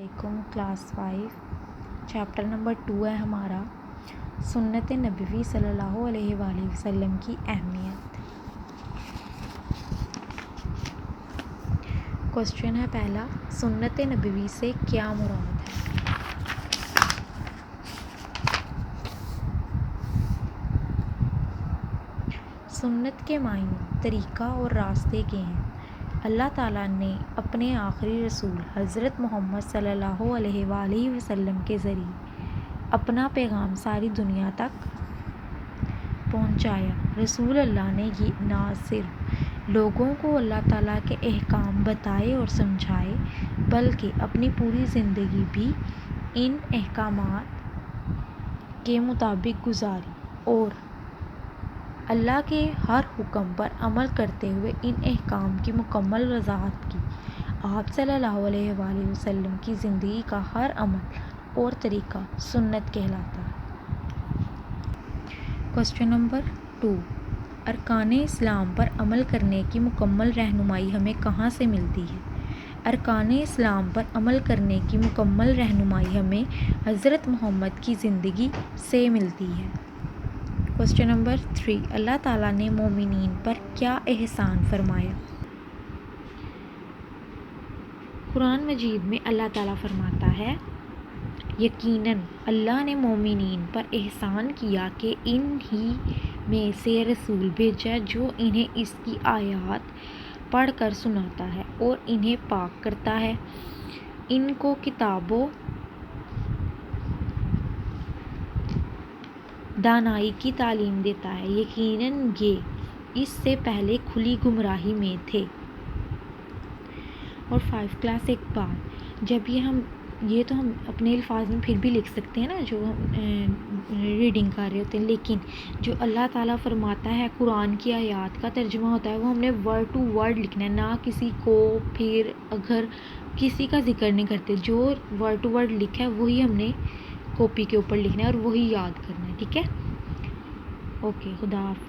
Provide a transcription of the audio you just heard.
علیکم class 5 chapter number 2 ہے ہمارا سنت نبوی صلی اللہ علیہ وآلہ وسلم کی اہمیت۔ کوسچن ہے پہلا، سنت نبوی سے کیا مراد ہے؟ سنت کے معنی طریقہ اور راستے کے ہیں۔ اللہ تعالیٰ نے اپنے آخری رسول حضرت محمد صلی اللہ علیہ وآلہ وسلم کے ذریعے اپنا پیغام ساری دنیا تک پہنچایا۔ رسول اللہ نے نہ صرف لوگوں کو اللہ تعالیٰ کے احکام بتائے اور سمجھائے بلکہ اپنی پوری زندگی بھی ان احکامات کے مطابق گزاری اور اللہ کے ہر حکم پر عمل کرتے ہوئے ان احکام کی مکمل وضاحت کی۔ آپ صلی اللہ علیہ وآلہ وسلم کی زندگی کا ہر عمل اور طریقہ سنت کہلاتا ہے۔ کوسچن نمبر 2، ارکان اسلام پر عمل کرنے کی مکمل رہنمائی ہمیں کہاں سے ملتی ہے؟ ارکان اسلام پر عمل کرنے کی مکمل رہنمائی ہمیں حضرت محمد کی زندگی سے ملتی ہے۔ کوسچن نمبر 3، اللہ تعالیٰ نے مومنین پر کیا احسان فرمایا؟ قرآن مجید میں اللہ تعالیٰ فرماتا ہے، یقیناً اللہ نے مومنین پر احسان کیا کہ انہی میں سے رسول بھیجا جو انہیں اس کی آیات پڑھ کر سناتا ہے اور انہیں پاک کرتا ہے، ان کو کتاب و دانائی کی تعلیم دیتا ہے، یقیناً یہ اس سے پہلے کھلی گمراہی میں تھے۔ اور 5 کلاس ایک بات، جب یہ تو ہم اپنے الفاظ میں پھر بھی لکھ سکتے ہیں نا جو ہم ریڈنگ کر رہے ہوتے ہیں، لیکن جو اللہ تعالیٰ فرماتا ہے قرآن کی آیات کا ترجمہ ہوتا ہے وہ ہم نے ورڈ ٹو ورڈ لکھنا ہے، نہ کسی کو پھر اگر کسی کا ذکر نہیں کرتے، جو ورڈ ٹو ورڈ لکھا ہے وہی ہم نے کاپی کے اوپر لکھنا ہے اور وہی یاد کرنا ہے، ٹھیک ہے؟ اوکے، خدا حافظ۔